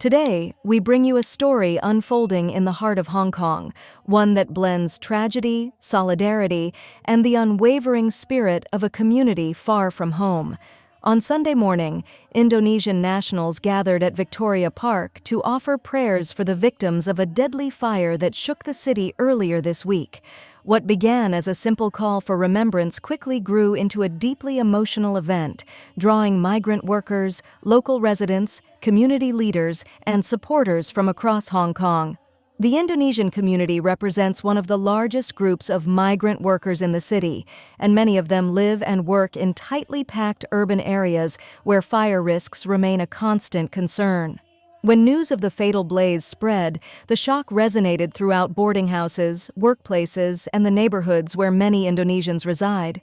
Today, we bring you a story unfolding in the heart of Hong Kong, one that blends tragedy, solidarity, and the unwavering spirit of a community far from home. On Sunday morning, Indonesian nationals gathered at Victoria Park to offer prayers for the victims of a deadly fire that shook the city earlier this week. What began as a simple call for remembrance quickly grew into a deeply emotional event, drawing migrant workers, local residents, community leaders, and supporters from across Hong Kong. The Indonesian community represents one of the largest groups of migrant workers in the city, and many of them live and work in tightly packed urban areas where fire risks remain a constant concern. When news of the fatal blaze spread, the shock resonated throughout boarding houses, workplaces, and the neighborhoods where many Indonesians reside.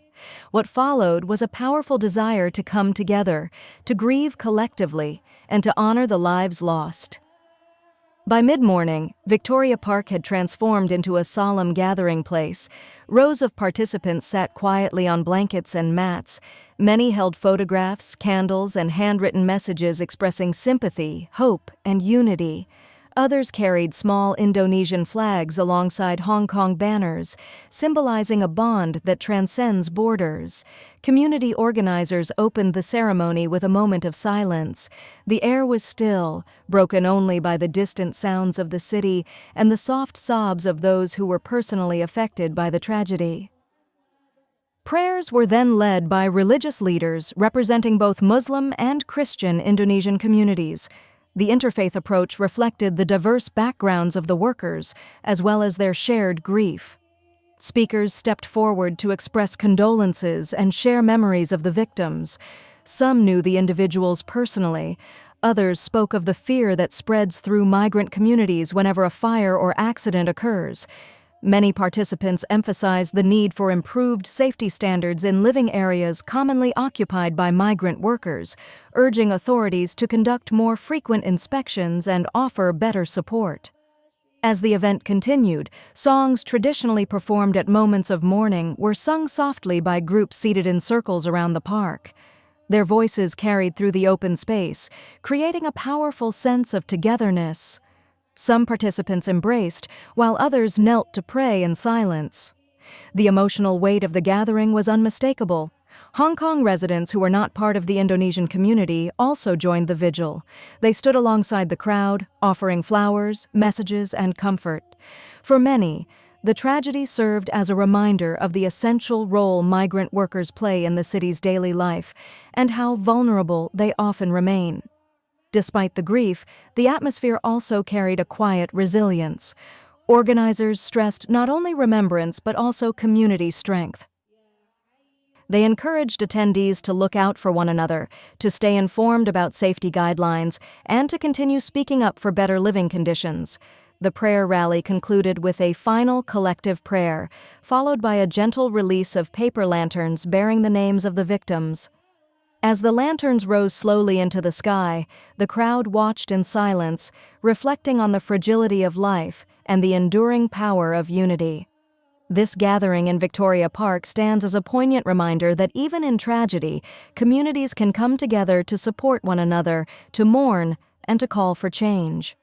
What followed was a powerful desire to come together, to grieve collectively, and to honor the lives lost. By mid-morning, Victoria Park had transformed into a solemn gathering place. Rows of participants sat quietly on blankets and mats. Many held photographs, candles, and handwritten messages expressing sympathy, hope, and unity. Others carried small Indonesian flags alongside Hong Kong banners, symbolizing a bond that transcends borders. Community organizers opened the ceremony with a moment of silence. The air was still, broken only by the distant sounds of the city and the soft sobs of those who were personally affected by the tragedy. Prayers were then led by religious leaders representing both Muslim and Christian Indonesian communities. The interfaith approach reflected the diverse backgrounds of the workers, as well as their shared grief. Speakers stepped forward to express condolences and share memories of the victims. Some knew the individuals personally. Others spoke of the fear that spreads through migrant communities whenever a fire or accident occurs. Many participants emphasized the need for improved safety standards in living areas commonly occupied by migrant workers, urging authorities to conduct more frequent inspections and offer better support. As the event continued, songs traditionally performed at moments of mourning were sung softly by groups seated in circles around the park. Their voices carried through the open space, creating a powerful sense of togetherness. Some participants embraced, while others knelt to pray in silence. The emotional weight of the gathering was unmistakable. Hong Kong residents who were not part of the Indonesian community also joined the vigil. They stood alongside the crowd, offering flowers, messages, and comfort. For many, the tragedy served as a reminder of the essential role migrant workers play in the city's daily life and how vulnerable they often remain. Despite the grief, the atmosphere also carried a quiet resilience. Organizers stressed not only remembrance but also community strength. They encouraged attendees to look out for one another, to stay informed about safety guidelines, and to continue speaking up for better living conditions. The prayer rally concluded with a final collective prayer, followed by a gentle release of paper lanterns bearing the names of the victims. As the lanterns rose slowly into the sky, the crowd watched in silence, reflecting on the fragility of life and the enduring power of unity. This gathering in Victoria Park stands as a poignant reminder that even in tragedy, communities can come together to support one another, to mourn, and to call for change.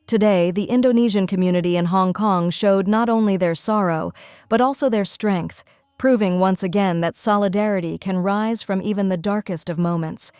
Today, the Indonesian community in Hong Kong showed not only their sorrow, but also their strength, proving once again that solidarity can rise from even the darkest of moments.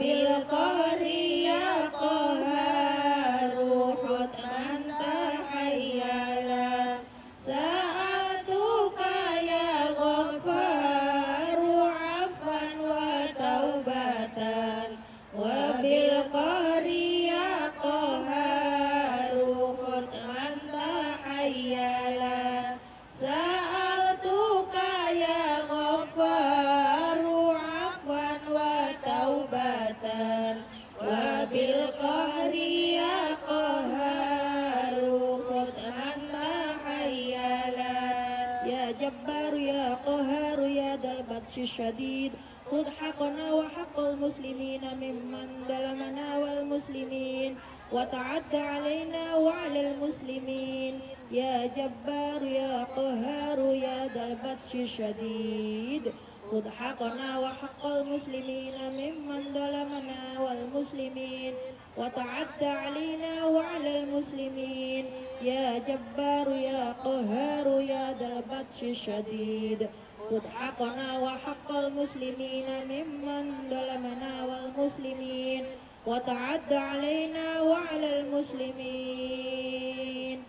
وبالقهر يا قهار خذ من تحيلا سألتك يا غفار عفوا وتوبة وبالقهر يا قهار خذ من تحيلا سألتك يا غفار عفوا وتوبة وبالقهر يا قهار خذ من تحيلا يا جبار يا قهار يا ذا البطش الشديد خذ حقنا وحق المسلمين ممن ظلمنا والمسلمين وتعدى علينا وعلى المسلمين يا جبار يا قهار يا ذا البطش الشديد خذ حقنا وحق المسلمين ممن ظلمنا والمسلمين وتعدى علينا وعلى المسلمين يا جبار يا قهار يا ذا البطش الشديد خذ حقنا وحق المسلمين ممن ظلمنا والمسلمين وتعدى علينا وعلى المسlimin.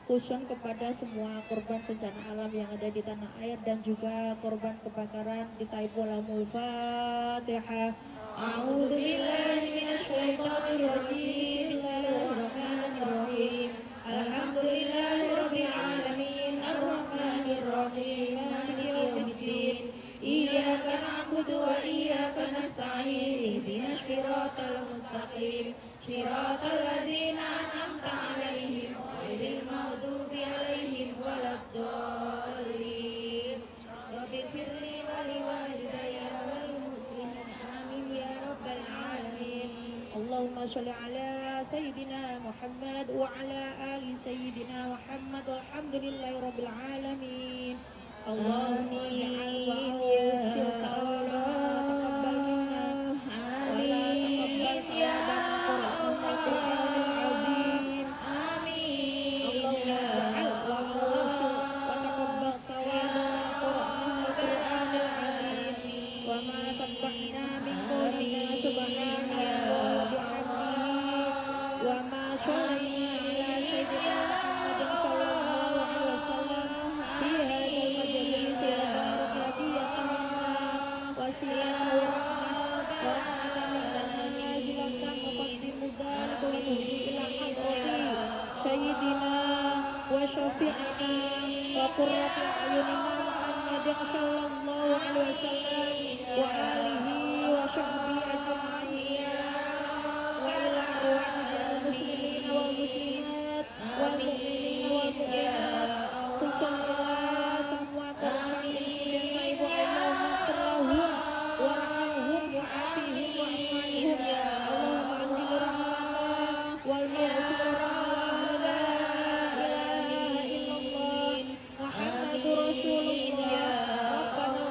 Khusus kepada semua korban bencana alam yang ada di tanah air dan juga korban kebakaran di Taipula. Al-Fatihah. A'udzu billahi minasyaitonir rajim. Bismillahirrahmanirrahim. Alhamdulillahirabbil alamin arrahmanir rahim maliki yaumiddin. Iyyaka na'budu wa iyyaka nasta'in ihdinas siratal mustaqim siratal ladzina an'amta 'alaihim ghairil maghdubi 'alaihim waladdallin. Rabbighfirli wa liwalidayya wal muslimin amin ya rabbal alamin. Allahumma shalli ala sayyidina Muhammad wa ala ali sayyidina Muhammad walhamdulillahi rabbil alamin. Allahumma ij'al wa awfirka wa la taqabbal minna wa la taqabbal qiyadana Qur'anul azim. Amin. Allahumma ij'al wa awfir wa taqabbal qiyadana Qur'anul azim. Wa ma sabbahna min qawlina subhanallah bihamdihi wa ma shollayna ala sayyidina Muhammadin sallallahu alaihi wasallam fi hadzal majlis وسيلة ورحمة ورحمة من نازلة مقدم ذلك ونهدي إلى حضرة سيدنا وشفيعنا وقرة أعيننا محمد صلى الله عليه وسلم وآله وصحبه أجمعين وإلى أرواح المسلمين والمسلمات والمؤمنين والمؤمنات خصوصا semua korban insiden Ibu Allahumma terlahum warhamhum wa'afihim wa'amanhum ya Allahumma anzil rahmatah wal maghfirah la ilaha illallah Muhammadur Rasulullah Rabbana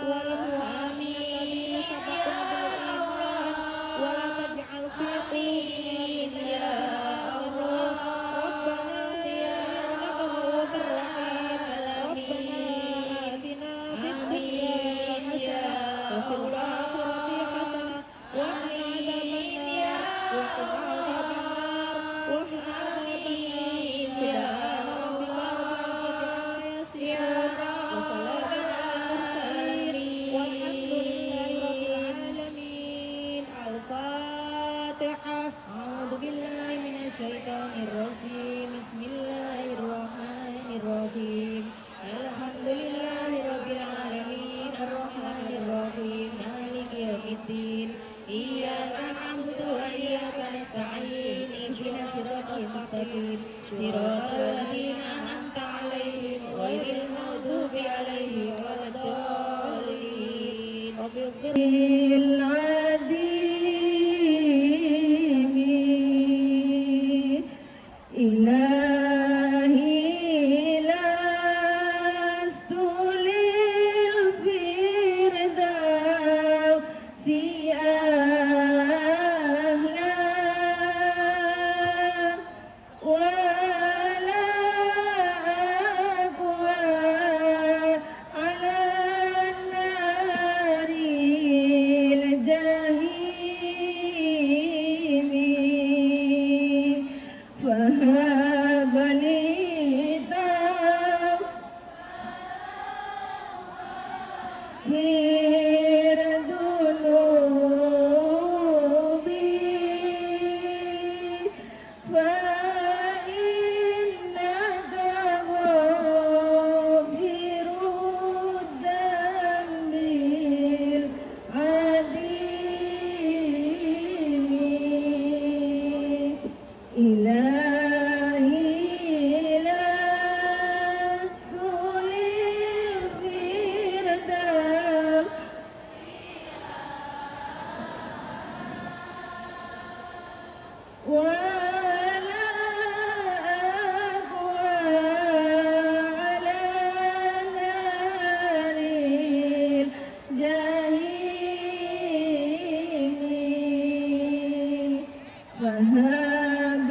wal mu'minin alladhina sabaquna bil iman wa la taj'al fi qulubina ya Allah Rabbana ya innaka ghafurur rahim Rabbana atina fid dunya hasanah wa fil akhirati hasanah wa qina adzabannar wa qina adzabannar wa qina adzabannar subhana rabbika rabbil izzati amma yasifun wa salamun alal mursalin walhamdulillahi rabbil alamin. Al-Fatihah. A'udzu billahi minasy syaithanir rajim. Bismillahirrahmanirrahim. Alhamdulillahi rabbil alamin arrahmanir rahim maliki yaumiddin. Iyyaka na'budu wa iyyaka nasta'in ihdinas siratal mustaqim siratal ladzina an'amta 'alaihim ghairil maghdubi alaihim waladdallin. Rabbighfirlil 'azim ilahi lastu lil firdausi ahla wala aqwa ala nari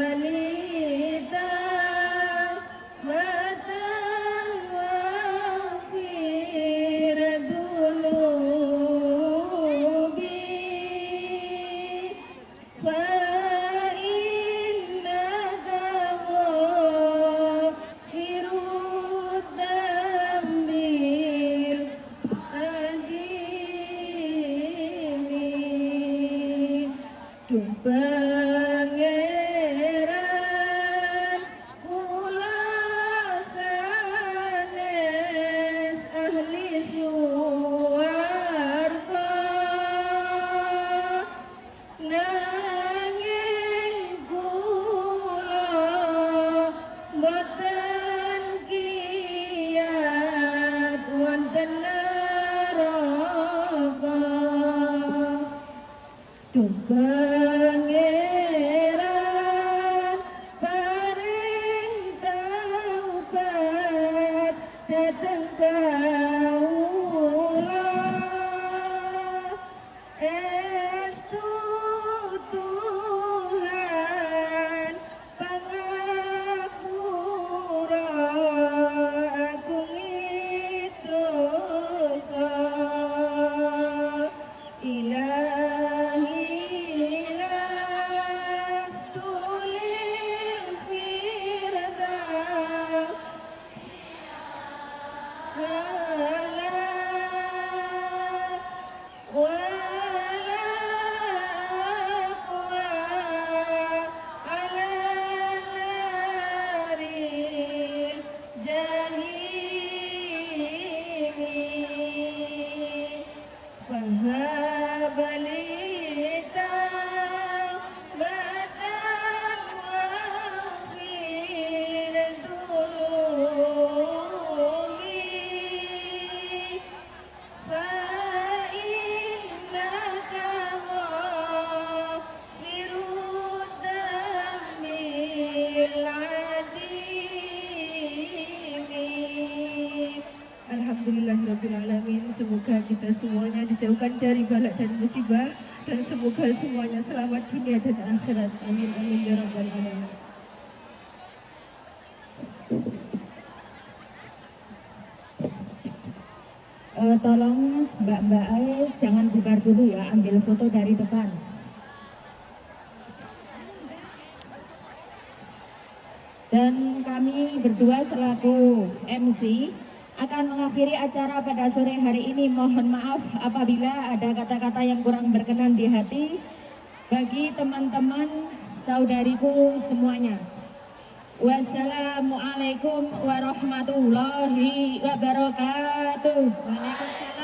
Fahabalita Matan wafir dunubi Fa'innaka ghafirud dambir adimi Duh pangeran kula sanes ahli suwarga nanging kula boten kiyat wonten neraka Duh pangeran paring taubat dhateng kawula estu Tuhan pangapura agung dosa Ilahi lastulil firdaus wala aqwa ala naril jahimi Fahabalita Matan wafir dunubi Fa'innaka ghafirud dambir adimi Alhamdulillahirrabbilalamin. Semoga kita semuanya dijauhkan dari balak dan musibah dan semoga semuanya selamat dunia dan akhirat. Amin amin ya rabbal alamin. Tolong Mbak Ais jangan bubar dulu ya, ambil foto dari depan. Dan kami berdua selaku MC akan mengakhiri acara pada sore hari ini. Mohon maaf apabila ada kata-kata yang kurang berkenan di hati bagi teman-teman saudariku semuanya. Wassalamualaikum warahmatullahi wabarakatuh. Waalaikumsalam.